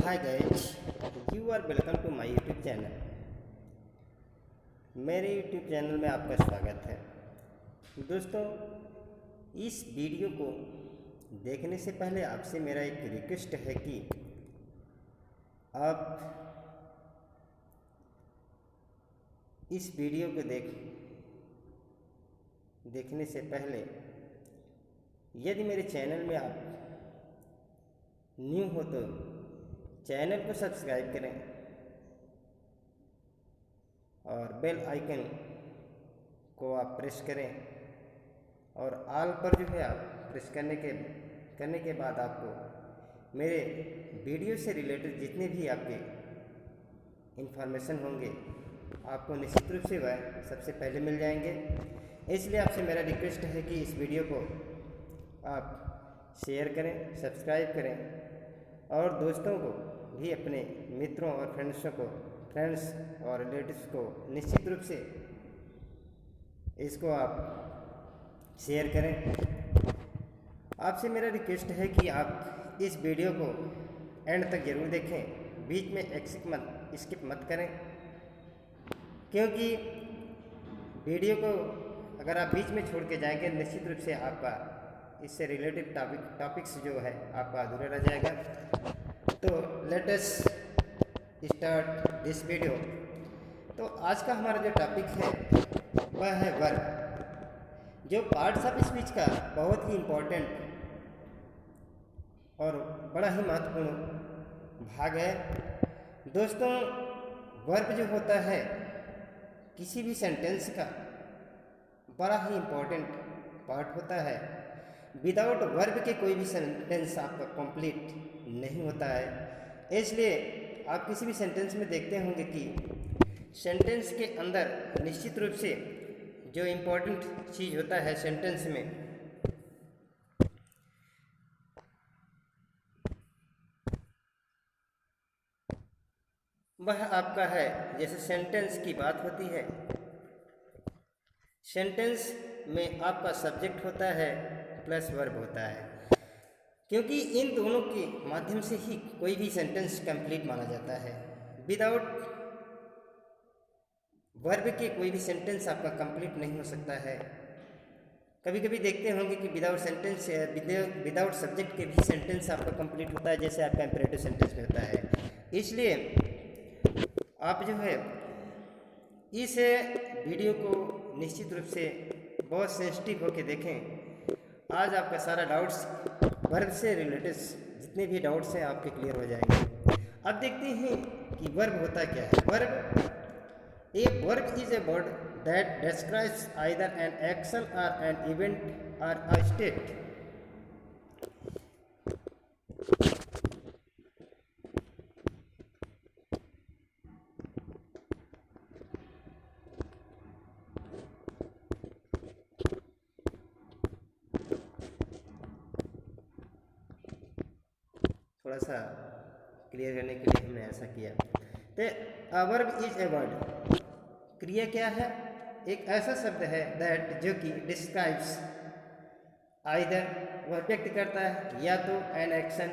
Hi guys, you are welcome to my YouTube channel. मेरे YouTube channel में आपका स्वागत है। दोस्तों, इस वीडियो को देखने से पहले आपसे मेरा एक रिक्वेस्ट है कि आप इस वीडियो को देखने से पहले यदि मेरे चैनल में आप न्यू हो तो चैनल को सब्सक्राइब करें और बेल आइकन को आप प्रेस करें और ऑल पर जो है आप प्रेस करने के बाद आपको मेरे वीडियो से रिलेटेड जितने भी आपके इंफॉर्मेशन होंगे आपको निश्चित रूप से वह सबसे पहले मिल जाएंगे। इसलिए आपसे मेरा रिक्वेस्ट है कि इस वीडियो को आप शेयर करें, सब्सक्राइब करें और दोस्तों को भी, अपने मित्रों और फ्रेंड्स और रिलेटिव्स को निश्चित रूप से इसको आप शेयर करें। आपसे मेरा रिक्वेस्ट है कि आप इस वीडियो को एंड तक ज़रूर देखें, बीच में स्किप मत करें, क्योंकि वीडियो को अगर आप बीच में छोड़ के जाएंगे निश्चित रूप से आपका इससे रिलेटेड टॉपिक्स जो है आपका अधूरा रह जाएगा। तो let us start this video. तो आज का हमारा जो टॉपिक है वह है वर्ब, जो पार्ट्स ऑफ स्पीच का बहुत ही इम्पोर्टेंट और बड़ा ही महत्वपूर्ण भाग है। दोस्तों, वर्ब जो होता है किसी भी सेंटेंस का बड़ा ही इम्पोर्टेंट पार्ट होता है। विदाउट वर्ब के कोई भी सेंटेंस आपका कंप्लीट नहीं होता है। इसलिए आप किसी भी सेंटेंस में देखते होंगे कि सेंटेंस के अंदर निश्चित रूप से जो इम्पोर्टेंट चीज़ होता है सेंटेंस में, वह आपका है, जैसे सेंटेंस की बात होती है, सेंटेंस में आपका सब्जेक्ट होता है प्लस वर्ब होता है, क्योंकि इन दोनों के माध्यम से ही कोई भी सेंटेंस कंप्लीट माना जाता है। विदाउट वर्ब के कोई भी सेंटेंस आपका कंप्लीट नहीं हो सकता है। कभी कभी देखते होंगे कि विदाउट सब्जेक्ट के भी सेंटेंस आपका कंप्लीट होता है, जैसे आपका इंपेरेटिव सेंटेंस में होता है। इसलिए आप जो है इस वीडियो को निश्चित रूप से बहुत सेंसिटिव होकर देखें। आज आपका सारा डाउट्स वर्ब से रिलेटेड जितने भी डाउट्स हैं आपके क्लियर हो जाएंगे। अब देखते हैं कि वर्ब होता क्या है। Verb is a word that describes either an action और एन इवेंट और अ स्टेट। थोड़ा सा क्लियर करने के लिए हमने ऐसा किया। तो वर्ब इज ए वर्ड, क्रिया क्या है? एक ऐसा शब्द है दैट जो कि डिस्क्राइब्स आइदर, वह व्यक्त करता है या तो एन एक्शन,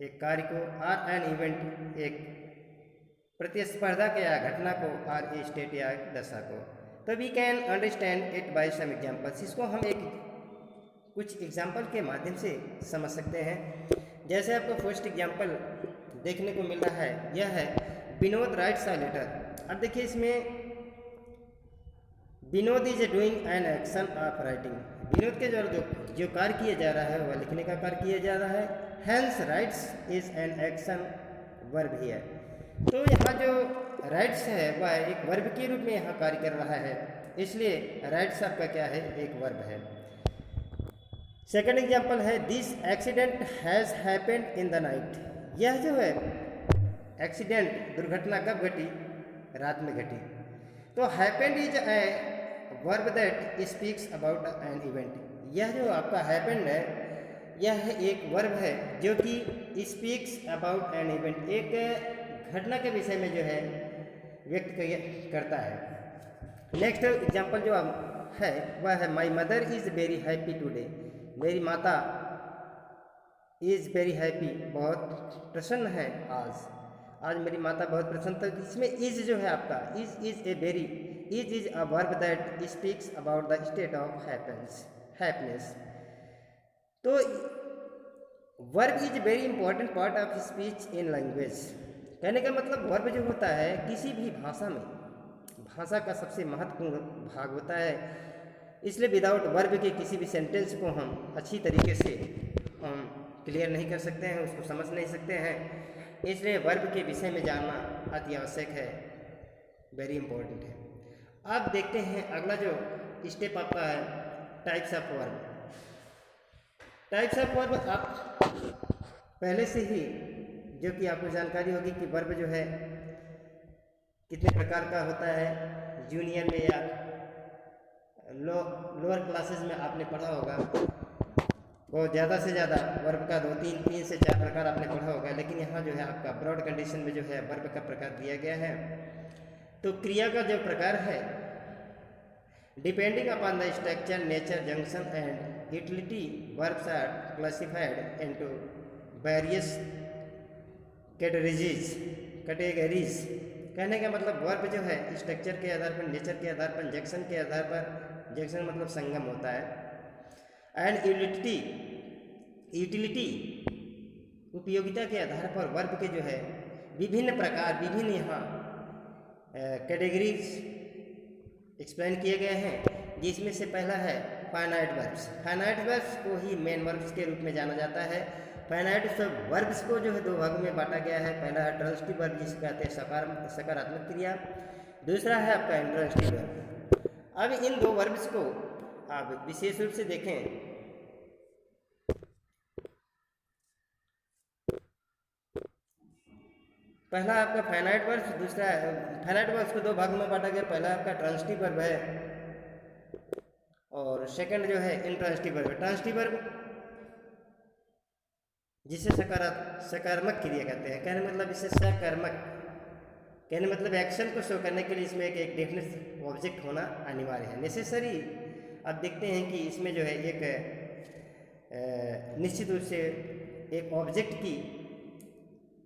एक कार्य को, और एन इवेंट, एक प्रतिस्पर्धा के या घटना को, और ए स्टेट या दशा को। तो we can understand it by some examples. इसको हम कुछ एग्जाम्पल के माध्यम से समझ सकते हैं। जैसे आपको फर्स्ट एग्जाम्पल देखने को मिल रहा है, यह है विनोद राइट्स अ लेटर। अब देखिए इसमें Vinod is doing an action of writing. Vinod के जो कार्य किया जा रहा है वह लिखने का कार्य किया जा रहा है। Hans writes is an action verb ही है। तो यहाँ जो राइट्स है वह एक वर्ब के रूप में यहाँ कार्य कर रहा है, इसलिए राइट्स आपका क्या है, एक वर्ब है। सेकंड एग्जाम्पल है this accident has happened in the night. यह जो है एक्सीडेंट, दुर्घटना कब घटी? रात में घटी। तो happened is a verb that speaks about an event. यह जो आपका हैपेंड है यह एक वर्ब है जो कि स्पीक्स अबाउट एन इवेंट, एक घटना के विषय में जो है व्यक्त करता है। नेक्स्ट एग्जाम्पल जो है वह है my mother is very happy today. मेरी माता इज़ वेरी हैप्पी, बहुत प्रसन्न है आज, आज मेरी माता बहुत प्रसन्न। तो इसमें इज़ जो है आपका is a very, is a verb that speaks about the state of happiness. तो verb is very important part of speech in language. कहने का मतलब वर्ब जो होता है किसी भी भाषा में, भाषा का सबसे महत्वपूर्ण भाग होता है। इसलिए विदाउट वर्ब के किसी भी सेंटेंस को हम अच्छी तरीके से हम क्लियर नहीं कर सकते हैं, उसको समझ नहीं सकते हैं। इसलिए वर्ब के विषय में जानना अति आवश्यक है, वेरी इंपॉर्टेंट है। अब देखते हैं अगला जो स्टेप आपका है, types of verb. Types of verb आप पहले से ही जो कि आपको जानकारी होगी कि वर्ब जो है कितने प्रकार का होता है। जूनियर में या लोअर क्लासेस में आपने पढ़ा होगा, बहुत ज़्यादा से ज़्यादा वर्ब का 2 3 से 4 प्रकार आपने पढ़ा होगा। लेकिन यहाँ जो है आपका ब्रॉड कंडीशन में जो है वर्ब का प्रकार दिया गया है। तो क्रिया का जो प्रकार है, depending upon the structure, nature, junction and utility, verbs are classified into various categories. कहने का मतलब वर्ब जो है स्ट्रक्चर के आधार पर, नेचर के आधार पर, जंक्शन के आधार पर, जंक्शन मतलब संगम होता है, एंड यूटिलिटी उपयोगिता के आधार पर वर्ब के जो है विभिन्न प्रकार, विभिन्न यहाँ कैटेगरीज एक्सप्लेन किए गए हैं। जिसमें से पहला है फाइनाइट वर्ब्स। फाइनाइट वर्ब्स को ही मेन वर्ब्स के रूप में जाना जाता है। फाइनाइट वर्ब्स को जो है 2 भागों में बांटा गया है। पहला है ट्रांजिटिव वर्ब, जिसे कहते हैं सकारात्मक क्रिया। दूसरा है आपका इंट्रांजिटिव वर्ब। अब इन 2 वर्ब्स को आप विशेष रूप से देखें। पहला आपका फाइनाइट वर्ब्स, दूसरा फाइनाइट वर्ब्स को 2 भागों में बांटा गया। पहला आपका ट्रांजिटिव वर्ब है और सेकंड जो है इंट्रांजिटिव वर्ब। ट्रांजिटिव वर्ब जिसे सकारात्मक क्रिया कहते हैं। कहने मतलब इसे सकर्मक, कहने मतलब एक्शन को शो करने के लिए इसमें एक डेफिनेट ऑब्जेक्ट होना अनिवार्य है, नेसेसरी। अब देखते हैं कि इसमें जो है एक निश्चित रूप से एक ऑब्जेक्ट की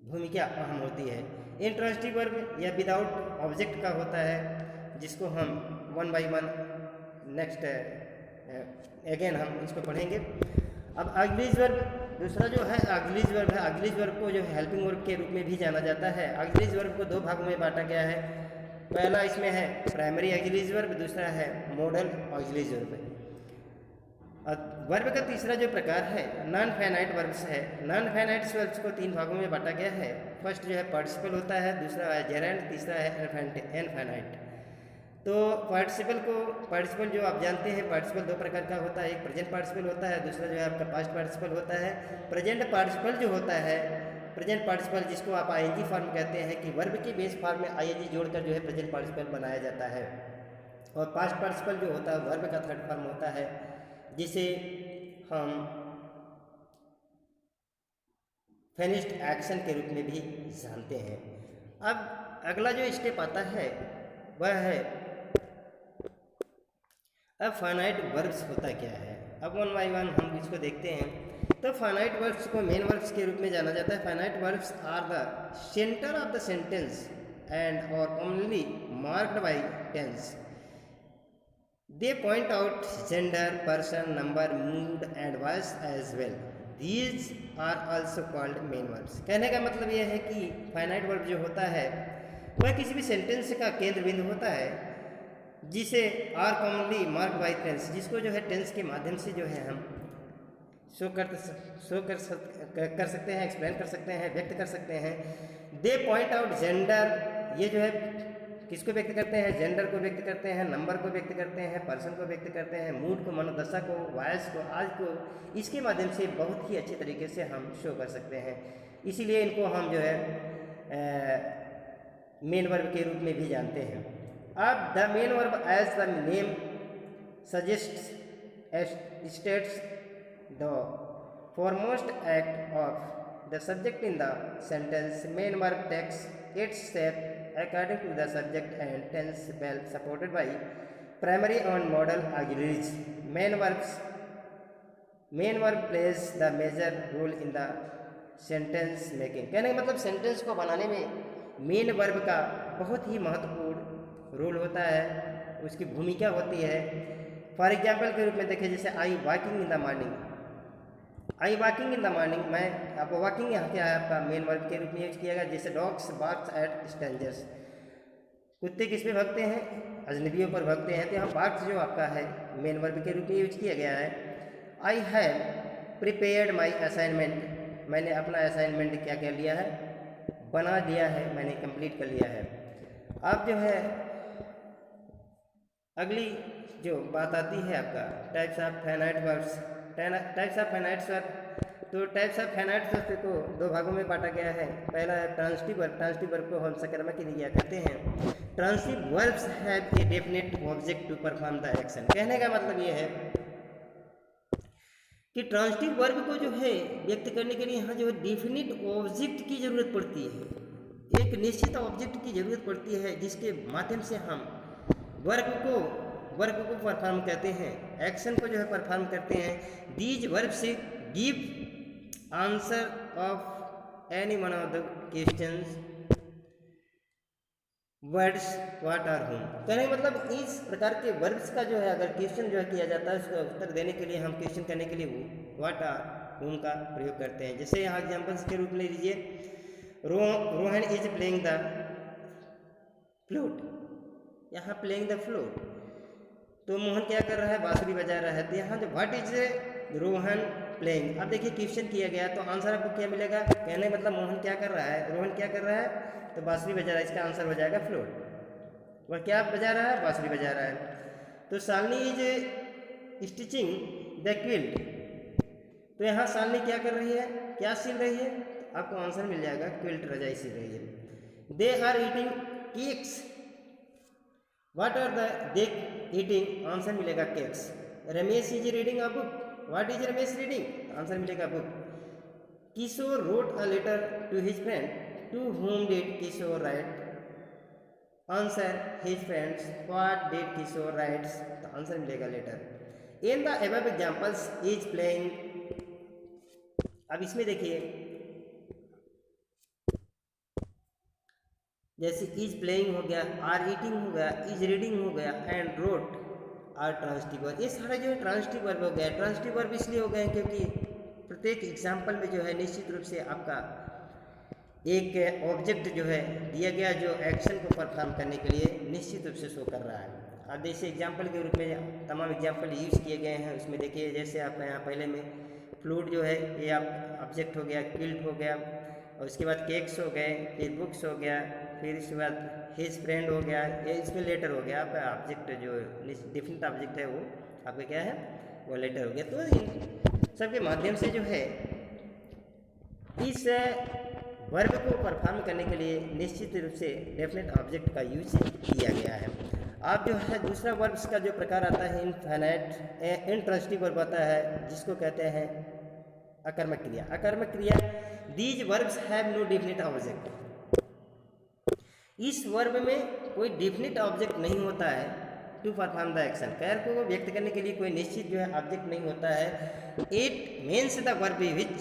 भूमिका अहम होती है। इंट्रांजिटिव वर्ब या विदाउट ऑब्जेक्ट का होता है, जिसको हम 1 by 1 नेक्स्ट अगेन हम इसको पढ़ेंगे। अब ऑक्सिलरी वर्ब दूसरा जो है ऑक्सिलरी वर्ब है। ऑक्सिलरी वर्ब को जो है हेल्पिंग वर्ब के रूप में भी जाना जाता है। ऑक्सिलरी वर्ब को 2 भागों में बांटा गया है। पहला इसमें है प्राइमरी ऑक्सिलरी वर्ब, दूसरा है मॉडल ऑक्सिलरी वर्ब। वर्ब का तीसरा जो प्रकार है नॉन फाइनाइट वर्ब्स है। नॉन फाइनाइट वर्ब्स को 3 भागों में बांटा गया है। फर्स्ट जो है पार्टिसिपल होता है, दूसरा है जेरेंड, तीसरा है इनफाइनाइट। तो पार्टिसिपल जो आप जानते हैं, पार्टिसिपल 2 प्रकार का होता है। एक प्रेजेंट पार्टिसिपल होता है, दूसरा जो है आपका पास्ट पार्टिसिपल होता है। प्रेजेंट पार्टिसिपल जो होता है, प्रेजेंट पार्टिसिपल जिसको आप आईएनजी फॉर्म कहते हैं, कि वर्ब के बेस फॉर्म में आईएनजी जोड़कर जो है प्रेजेंट पार्टिसिपल बनाया जाता है। और पास्ट पार्टिसिपल जो होता है वर्ब का थर्ड फॉर्म होता है, जिसे हम फिनिश्ड एक्शन के रूप में भी जानते हैं। अब अगला जो स्टेप आता है वह है अब फाइनाइट वर्ब्स होता क्या है। अब 1 by 1 हम इसको देखते हैं। तो फाइनाइट वर्ब्स को मेन वर्ब्स के रूप में जाना जाता है। Finite verbs are the centre of the sentence and और only marked by tense. They point out gender, person, number, mood and voice as well. These are also called main verbs. कहने का मतलब यह है कि फाइनाइट वर्ब जो होता है वह किसी भी सेंटेंस का केंद्र बिंदु होता है, जिसे are commonly mark by tense, जिसको जो है टेंस के माध्यम से जो है हम शो कर सकते हैं, एक्सप्लेन कर सकते हैं, व्यक्त कर सकते हैं। दे पॉइंट आउट जेंडर, ये जो है किसको व्यक्त करते हैं, जेंडर को व्यक्त करते हैं, नंबर को व्यक्त करते हैं, पर्सन को व्यक्त करते हैं, मूड को, मनोदशा को, वॉइस को, आज को, इसके माध्यम से बहुत ही अच्छे तरीके से हम शो कर सकते हैं। इसीलिए इनको हम जो है मेन वर्ब के रूप में भी जानते हैं। अब the main verb as the name suggests states the foremost act of the subject in the sentence. Main verb takes its step according to the subject and tense, well supported by primary and modal auxiliaries. Main verb plays the major role in the sentence making. कहने का मतलब sentence को बनाने में main verb का बहुत ही महत्वपूर्ण role होता है, उसकी भूमिका होती है। फॉर एग्जाम्पल के रूप में देखिए, जैसे I walking in the morning, I walking in the morning, मैं आपको वॉकिंग यहाँ क्या है आपका मेन वर्ब के रूप में यूज किया गया। जैसे डॉग्स बार्क्स एट स्ट्रेंजर्स, कुत्ते किस पे भगते हैं, अजनबियों पर भगते हैं, तो यहाँ बार्क्स जो आपका है मेन वर्ब के रूप में यूज किया गया है। I have prepared my assignment, मैंने अपना असाइनमेंट क्या कर लिया है, बना दिया है, मैंने कंप्लीट कर लिया है। अब जो है अगली जो बात आती है आपका types of finite verbs. Types of finite verb, तो टाइप्स ऑफ फाइनाइट वर्ब को दो भागों में बांटा गया है। पहला है ट्रांसिटिव वर्ब, ट्रांसिटिव वर्ब को हम सकर्मक क्रिया कहते हैं। Transitive verbs have a definite object to perform the action. कहने का मतलब ये है कि ट्रांसिटिव वर्ब को जो है व्यक्त करने के लिए यहाँ जो है डेफिनिट ऑब्जेक्ट की जरूरत पड़ती है, एक निश्चित ऑब्जेक्ट की जरूरत पड़ती है जिसके माध्यम से हम वर्ब को परफॉर्म करते हैं, एक्शन को जो है परफॉर्म करते हैं। दीज वर्ब से give answer of any one of the questions words what or whom. कहने का मतलब इस प्रकार के वर्ब्स का जो है अगर क्वेश्चन जो है किया जाता है उसका उत्तर देने के लिए हम क्वेश्चन करने के लिए व्हाट आर होम का प्रयोग करते हैं। जैसे यहाँ एग्जाम्पल्स के रूप में लीजिए, Rohan is playing the flute, यहाँ प्लेइंग द फ्लूट, तो मोहन क्या कर रहा है, बांसुरी बजा रहा है। तो यहाँ जो व्हाट इज रोहन प्लेइंग, अब देखिए क्वेश्चन किया गया तो आंसर आपको क्या मिलेगा, कहने मतलब मोहन क्या कर रहा है, रोहन क्या कर रहा है, तो बांसुरी बजा रहा है, इसका आंसर हो जाएगा फ्लूट। वह क्या बजा रहा है, बांसुरी बजा रहा है। तो Shalini is stitching the quilt, तो यहाँ शालिनी क्या कर रही है, क्या सिल रही है, तो आपको आंसर मिल जाएगा क्विल्ट, रजाई सिल रही है। They are eating cakes, what are the they eating, answer मिलेगा cakes. Ramesh is reading a book, what is Ramesh reading, answer मिलेगा book. Kishore wrote a letter to his friend, to whom did Kishore write, answer his friends, what did Kishore writes, तो answer मिलेगा letter. in the above examples is playing, अब इसमें देखिए जैसे is playing हो गया, are eating हो गया, इज रीडिंग हो गया, and wrote are transitive verb, ये सारे जो है ट्रांसिटिव वर्ब हो गया। ट्रांसिटिव वर्ब इसलिए हो गए क्योंकि प्रत्येक एग्जाम्पल में जो है निश्चित रूप से आपका एक ऑब्जेक्ट जो है दिया गया जो एक्शन को परफॉर्म करने के लिए निश्चित रूप से शो कर रहा है। अब जैसे एग्जाम्पल के रूप में तमाम एग्जाम्पल यूज़ किए गए हैं, उसमें देखिए जैसे आपका यहाँ पहले में फ्लूट जो है ये आप ऑब्जेक्ट हो गया, किल्ट हो गया, और उसके बाद केक्स हो गए, फिर बुक्स हो गया, फिर इसके बाद हिज फ्रेंड हो गया, ये इसमें लेटर हो गया। आपका ऑब्जेक्ट जो डिफरेंट ऑब्जेक्ट है वो आपका क्या है, वो लेटर हो गया। तो इन सबके माध्यम से जो है इस वर्ब को परफॉर्म करने के लिए निश्चित रूप से डेफिनेट ऑब्जेक्ट का यूज किया गया है। अब जो है दूसरा वर्ब्स का जो प्रकार आता है इनफाइनाइट इंट्रांसिटिव वर्ब आता है जिसको कहते हैं अकर्मक क्रिया। अकर्मक क्रिया, these verbs have no definite object, इस वर्ब में कोई डेफिनेट ऑब्जेक्ट नहीं होता है टू परफॉर्म द एक्शन, कार्य को व्यक्त करने के लिए कोई निश्चित जो है ऑब्जेक्ट नहीं होता है। It means the verb which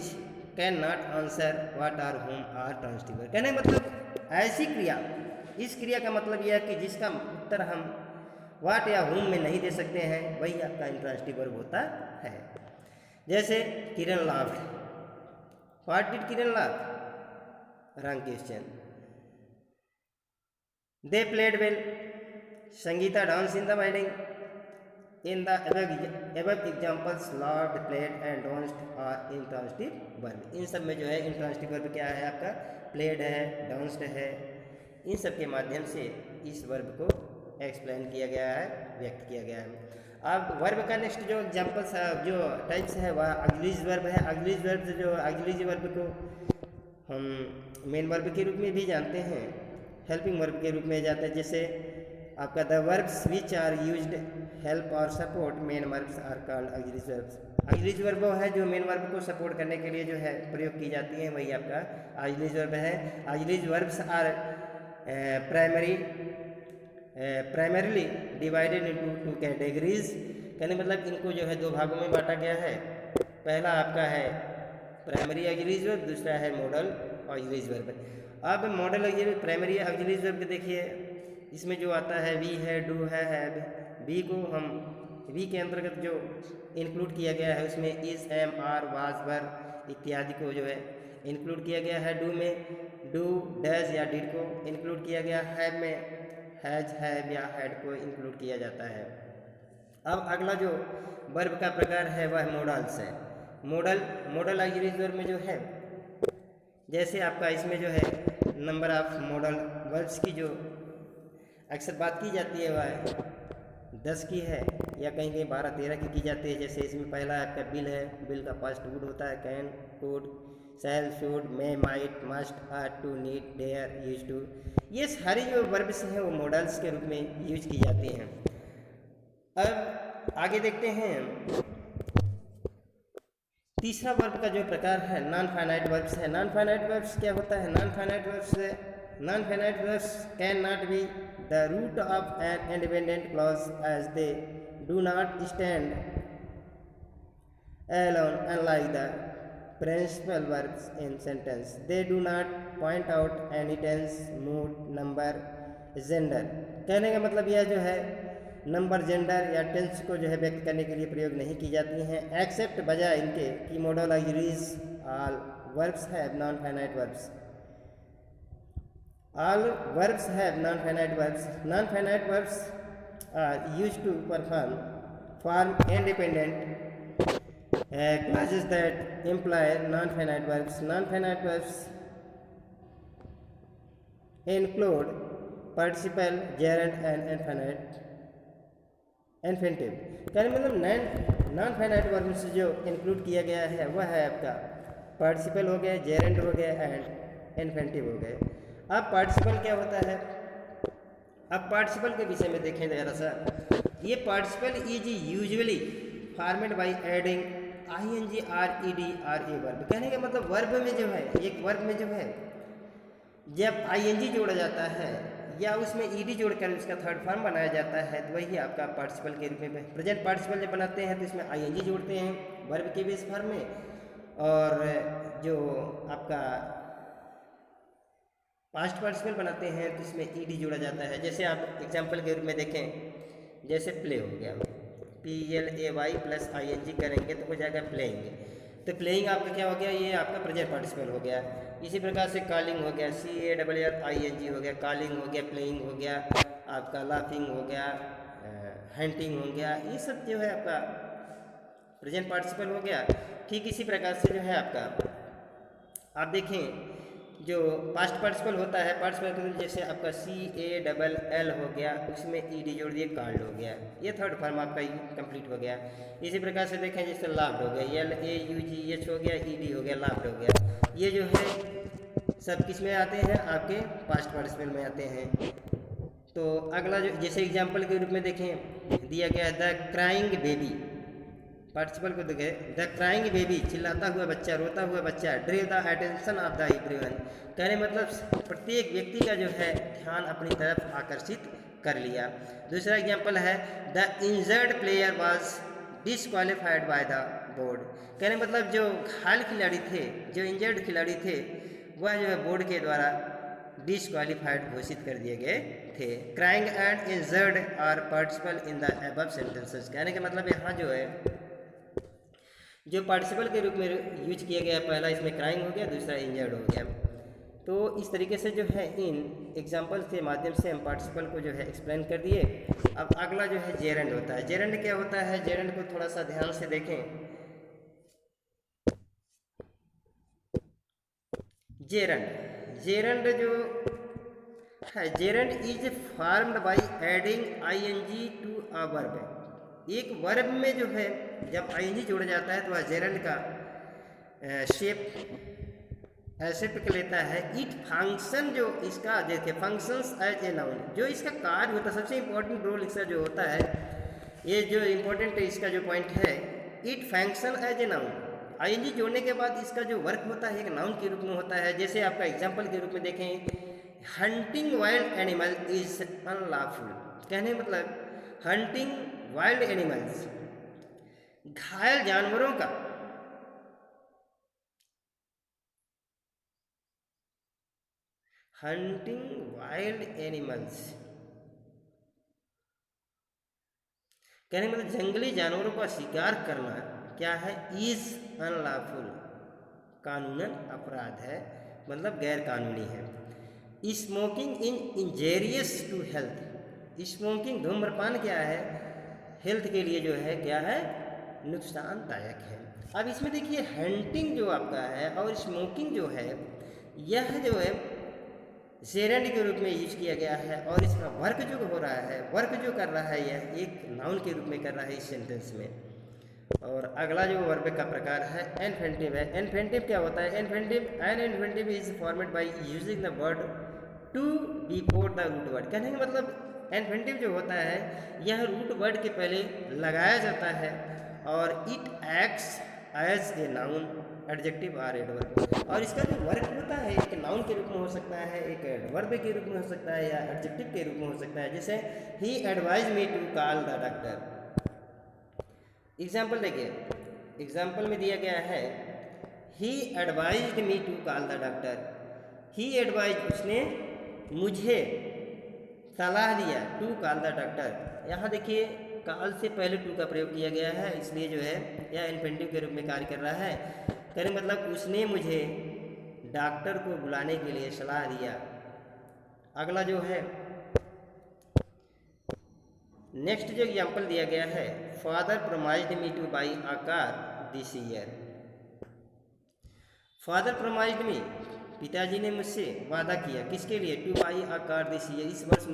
can not answer what or whom are transitive verb. कहने मतलब ऐसी क्रिया, इस क्रिया का मतलब यह है कि जिसका उत्तर हम व्हाट या होम में नहीं दे सकते हैं, वही आपका इंट्रांसिटिव वर्ब होता है। जैसे Kiran laughed, what did Kiran laugh, wrong question. They played well, Sangeeta dance in the wedding. In the above examples, loved, played and danced are intransitive verb। इन सब में जो है intransitive verb क्या है आपका, played है, danced है, इन सब के माध्यम से इस वर्ब को एक्सप्लेन किया गया है, व्यक्त किया गया है। अब वर्ब का नेक्स्ट जो एग्जाम्पल्स जो टाइप्स है वह ऑक्सिलरी वर्ब है। ऑक्सिलरी वर्ब जो ऑक्सिलरी वर्ब को हम मेन वर्ब के रूप में भी जानते हैं, हेल्पिंग वर्ब के रूप में जाते हैं। जैसे आपका the verbs which are used help और support main verbs are called auxiliary verbs. Auxiliary verb वो है जो मेन वर्ब को सपोर्ट करने के लिए जो है प्रयोग की जाती है, वही आपका ऑक्सिलरी वर्ब है। Auxiliary verbs are primarily divided into two categories. कहने मतलब इनको जो है दो भागों में बांटा गया है। पहला आपका है प्राइमरी ऑक्सिलरी वर्ब, दूसरा है मॉडल ऑक्सिलरी वर्ब। अब model auxiliary primary auxiliary verb को देखिए, इसमें जो आता है वी है, डू है, हैव। वी को हम वी के अंतर्गत जो इंक्लूड किया गया है उसमें इज, एम, आर, वाज, वर इत्यादि को जो है इंक्लूड किया गया है। डू में डू, डज या डिड को इंक्लूड किया गया। हैव में हैज, हैव या हैड को इंक्लूड किया जाता है। अब अगला जो वर्ब का प्रकार है वह मॉडल्स है। मॉडल ऑक्सिलरी वर्ब में जो है, जैसे आपका इसमें जो है नंबर ऑफ मॉडल वर्ब्स की जो अक्सर बात की जाती है वह 10 की है, या कहीं कहीं 12-13 की जाती है। जैसे इसमें पहला आपका बिल है, बिल का पास्ट वुड होता है, can, could, shall, should, may, might, must, are, to, need, dare, use to. ये सारी जो वर्ब्स हैं वो मॉडल्स के रूप में यूज की जाती हैं। अब आगे देखते हैं तीसरा वर्ब का जो प्रकार है नॉन फाइनाइट वर्ब्स है। नॉन फाइनाइट वर्ब्स क्या होता है? Non finite verbs can not be the root of an independent clause as they do not stand alone, unlike the principal verbs in sentence. They do not point out any tense, mood, number, gender। कहने का मतलब यह जो है number, gender या tense को जो है व्यक्त करने के लिए प्रयोग नहीं की जाती हैं, एक्सेप्ट बजाय इनके कि model auxiliaries all verbs have non finite verbs. All verbs have non-finite verbs. Non-finite verbs are used to form independent clauses that imply non-finite verbs. Non-finite verbs include participle, gerund and infinitive। कहने मतलब non finite verbs जो include किया गया है वह है आपका participle हो गया, जेरेंड हो गया एंड इन्फिनिटिव हो गए। अब पार्टिसिपल क्या होता है? अब पार्टिसिपल के विषय में देखें जरा सा। ये participle is usually formed bye adding ing, re verb. कहने का मतलब वर्ब में जो है, एक वर्ब में जो है जब ing जोड़ा जाता है या उसमें ed जोड़कर उसका थर्ड फॉर्म बनाया जाता है तो वही आपका पार्टिसिपल के रूप में। प्रेजेंट पार्टिसिपल जब बनाते हैं तो इसमें ing जोड़ते हैं वर्ब के बेस फॉर्म में, और जो आपका पास्ट पार्टिसिपल बनाते हैं तो इसमें ईडी जोड़ा जाता है। जैसे आप एग्जांपल के रूप में देखें, जैसे प्ले हो गया, PLAY प्लस ING करेंगे तो हो जाएगा प्लेइंग। तो प्लेइंग आपका क्या हो गया? ये आपका प्रेजेंट पार्टिसिपल हो गया। इसी प्रकार से कॉलिंग हो गया, CALLING हो गया, कॉलिंग हो गया, प्लेइंग हो गया, आपका लाफिंग हो गया, हंटिंग हो गया। ये सब जो है आपका प्रेजेंट पार्टिसिपल हो गया। ठीक इसी प्रकार से जो है आपका आप देखें जो पास्ट पार्टिसिपल होता है, पार्टिसिपल जैसे आपका CALL हो गया, उसमें ईडी जोड़ दिए, कॉल्ड हो गया, ये थर्ड फॉर्म आपका कंप्लीट हो गया। इसी प्रकार से देखें जैसे लाफ्ड हो गया, LAUGH हो गया, ईडी हो गया, लाफ्ड हो गया। ये जो है सब किस में आते हैं? आपके पास्ट पार्टिसिपल में आते हैं। तो अगला जो जैसे एग्जाम्पल के रूप में देखें दिया गया है द क्राइंग बेबी। पार्टिसिपल को देखे, द क्राइंग बेबी चिल्लाता हुआ बच्चा, रोता हुआ बच्चा, drew the attention of the everyone. कहने मतलब प्रत्येक व्यक्ति का जो है ध्यान अपनी तरफ आकर्षित कर लिया। दूसरा एग्जांपल है the injured player was disqualified by the board. कहने मतलब जो घायल खिलाड़ी थे, जो इंजर्ड खिलाड़ी थे, वह जो है बोर्ड के द्वारा डिसक्वालीफाइड घोषित कर दिए गए थे। Crying and injured are participle in the above sentences. कहने का मतलब यहाँ जो है जो पार्टिसिपल के रूप में यूज किया गया, पहला इसमें क्राइंग हो गया, दूसरा इंजर्ड हो गया। तो इस तरीके से जो है इन एग्जाम्पल के माध्यम से हम पार्टिसिपल को जो है एक्सप्लेन कर दिए। अब अगला जो है जेरेंड होता है। जेरेंड क्या होता है? जेरेंड को थोड़ा सा ध्यान से देखें। जेरेंड जो है, gerund is formed by adding ING to a verb. एक वर्ब में जो है जब ING जोड़ा जाता है तो वह जेरेंड का शेप ऐसे पिक लेता है। इट फंक्शन जो इसका देखिए फंक्शंस एज ए नाउन, जो इसका कार्य होता है, सबसे इम्पोर्टेंट रोल इसका जो होता है, ये जो इम्पोर्टेंट इसका जो पॉइंट है, it function as a noun. ING जोड़ने के बाद इसका जो वर्क होता है एक नाउन के रूप में होता है। जैसे आपका एग्जाम्पल के रूप में देखें, hunting wild animal is unlawful. कहने मतलब हंटिंग वाइल्ड एनिमल्स, घायल जानवरों का हंटिंग वाइल्ड एनिमल्स, कहने मतलब जंगली जानवरों का शिकार करना क्या है, इज अनलॉफुल, कानूनन अपराध है, मतलब गैर कानूनी है। Smoking in injurious to health, smoking धूम्रपान क्या है, हेल्थ के लिए जो है क्या है, नुकसानदायक है। अब इसमें देखिए हंटिंग जो आपका है और स्मोकिंग जो है, यह जो है जेरेंड के रूप में यूज किया गया है और इसका वर्क जो हो रहा है, वर्क जो कर रहा है यह एक नाउन के रूप में कर रहा है इस सेंटेंस में। और अगला जो वर्ब का प्रकार है इन्फिनिटिव है। इन्फिनिटिव क्या होता है, infinitive an infinitive is formed by using the word to before the root word, कहने का मतलब इन्फिनिटिव जो होता है यह रूट वर्ड के पहले लगाया जाता है और it acts as a noun, adjective और एडवर्ब। और इसका जो वर्क होता है एक नाउन के रूप में हो सकता है, एक एडवर्ब के रूप में हो सकता है या एडजेक्टिव के रूप में हो सकता है। जैसे he advise me to call the doctor. Example देखिए, एग्जाम्पल में दिया गया है he advised me to call the doctor. He advise, उसने मुझे सलाह दिया, टू कॉल द डॉक्टर। यहाँ देखिए कॉल से पहले टू का प्रयोग किया गया है, इसलिए जो है यह इन्फिनिटिव के रूप में कार्य कर रहा है। कहने मतलब उसने मुझे डॉक्टर को बुलाने के लिए सलाह दिया। अगला जो है नेक्स्ट जो एग्जाम्पल दिया गया है, father promised me to buy a car this year. Father promised me, पिताजी ने मुझसे वादा किया, किसके लिए, to buy a car this year, इस वर्ष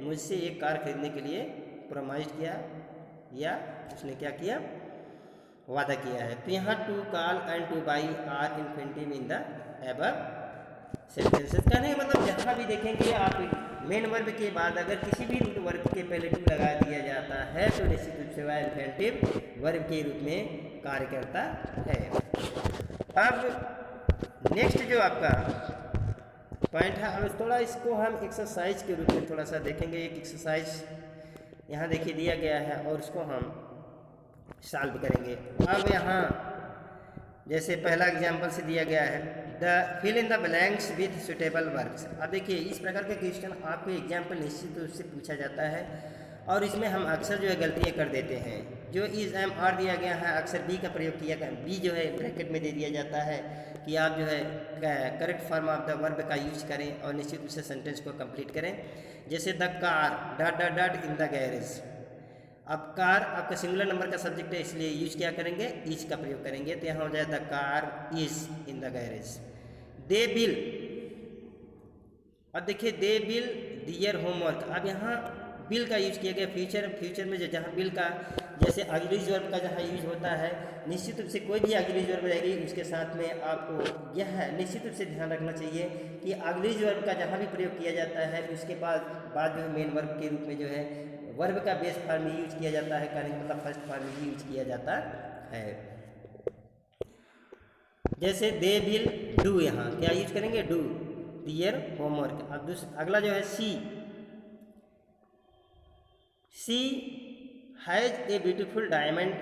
मुझसे एक कार खरीदने के लिए प्रोमाइज किया या उसने क्या किया, वादा किया है। तो यहाँ to call and to buy are infinitive in the above sentences. कहने का मतलब जहाँ भी देखेंगे आप मेन वर्ब के बाद अगर किसी भी रूट वर्ब के पहले टू लगा दिया जाता है तो निश्चित रूप से वह इन्फिनिटिव वर्ब के रूप में कार्य करता है। अब नेक्स्ट जो आपका पॉइंट है, अब थोड़ा इसको हम एक्सरसाइज के रूप में थोड़ा सा देखेंगे। एक एक्सरसाइज यहाँ देखिए दिया गया है और उसको हम सॉल्व करेंगे। अब यहाँ जैसे पहला एग्जाम्पल से दिया गया है the fill in the blanks with suitable verbs. अब देखिए इस प्रकार के क्वेश्चन आपको एग्जाम्पल निश्चित रूप से पूछा जाता है और इसमें हम अक्सर जो है गलतियाँ कर देते हैं। जो इज एम आर दिया गया है अक्सर बी का प्रयोग किया गया, बी जो है ब्रैकेट में दे दिया जाता है कि आप जो है correct form of the verb का यूज करें और निश्चित रूप से सेंटेंस को कंप्लीट करें। जैसे the car dot dot dot in the garage. अब कार आपका सिंगुलर नंबर का सब्जेक्ट है इसलिए यूज क्या करेंगे, इज का प्रयोग करेंगे। तो यहाँ हो जाए the car is in the garage. They bill, अब देखिए दे बिल दियर होमवर्क। अब यहाँ बिल का यूज किया गया फ्यूचर में जो जहाँ बिल का जैसे ऑक्सिलरी वर्ब का जहाँ यूज होता है, निश्चित रूप से कोई भी ऑक्सिलरी वर्ब रहेगी उसके साथ में आपको यह निश्चित रूप से ध्यान रखना चाहिए कि ऑक्सिलरी वर्ब का जहाँ भी प्रयोग किया जाता है उसके बाद जो मेन वर्ब के रूप में जो है वर्ब का बेस फॉर्म यूज किया जाता है, कहने मतलब फर्स्ट फॉर्म ही यूज किया जाता है। जैसे दे विल डू, यहाँ क्या यूज करेंगे, डू दियर होमवर्क। अब अगला जो है she has a beautiful diamond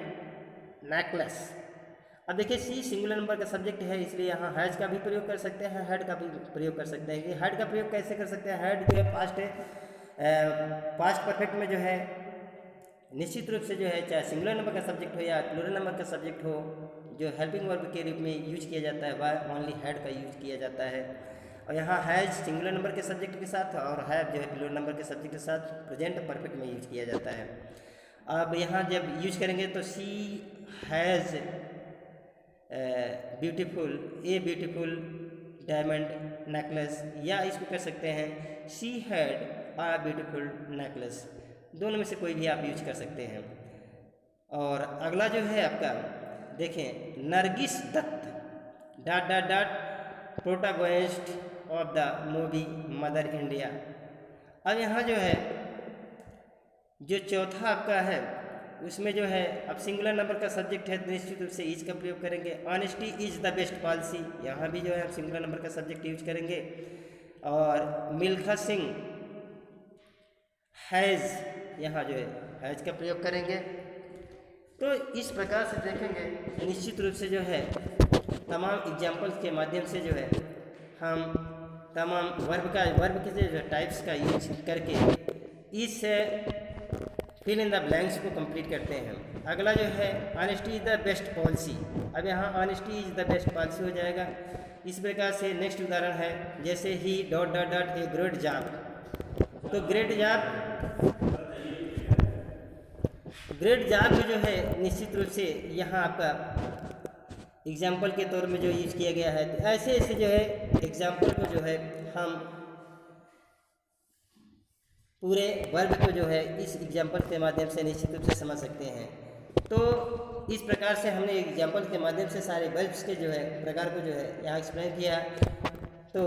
necklace. अब देखिए सी सिंगुलर नंबर का सब्जेक्ट है इसलिए यहाँ हैज का भी प्रयोग कर सकते हैं, हेड का भी प्रयोग कर सकते हैं। कि हेड का प्रयोग कैसे कर सकते हैं, हेड जो है पास्ट परफेक्ट में जो है निश्चित रूप से जो है चाहे सिंगुलर नंबर का सब्जेक्ट हो या प्लूरल नंबर का सब्जेक्ट हो, जो हेल्पिंग वर्ब के रूप में यूज किया जाता है वह ओनली हेड का यूज किया जाता है। और यहाँ हैज सिंगुलर नंबर के सब्जेक्ट के साथ और हैव जो है प्लूरल नंबर के सब्जेक्ट के साथ प्रेजेंट परफेक्ट में यूज किया जाता है। अब यहाँ जब यूज करेंगे तो she has beautiful diamond necklace, या इसको कह सकते हैं she had a beautiful necklace, दोनों में से कोई भी आप यूज कर सकते हैं। और अगला जो है आपका देखें Nargis Dutt dot dot dot protagonist of the movie Mother India. अब यहाँ जो है जो चौथा आपका है उसमें जो है अब सिंगुलर नंबर का सब्जेक्ट है तो निश्चित रूप से इज का प्रयोग करेंगे। Honesty is the best policy, यहाँ भी जो है आप सिंगुलर नंबर का सब्जेक्ट यूज करेंगे। और मिल्खा सिंह हैज़, यहाँ जो है हैज़ का प्रयोग करेंगे। तो इस प्रकार से देखेंगे निश्चित रूप से जो है तमाम एग्जाम्पल्स के माध्यम से जो है हम तमाम वर्ब के जो टाइप्स का यूज करके इस फिल इन द ब्लैंक्स को कंप्लीट करते हैं हम। अगला जो है honesty is the best policy. अब यहाँ honesty is the best policy हो जाएगा। इस प्रकार से नेक्स्ट उदाहरण है जैसे he dot dot dot a great job. तो ग्रेट जॉब जो है निश्चित रूप से यहाँ आपका एग्जाम्पल के तौर में जो यूज किया गया है। तो ऐसे ऐसे जो है एग्जाम्पल को जो है हम पूरे वर्ब को जो है इस एग्जाम्पल के माध्यम से निश्चित रूप से समझ सकते हैं। तो इस प्रकार से हमने एग्जाम्पल के माध्यम से सारे वर्ब्स के जो है प्रकार को जो है यहाँ एक्सप्लेन किया। तो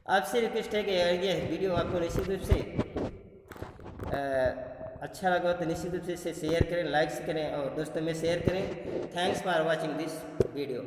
आपसे रिक्वेस्ट है कि अगर यह वीडियो आपको निश्चित रूप से अच्छा लगा तो निश्चित रूप से इसे शेयर करें, लाइक्स करें और दोस्तों में शेयर करें। Thanks for watching this video.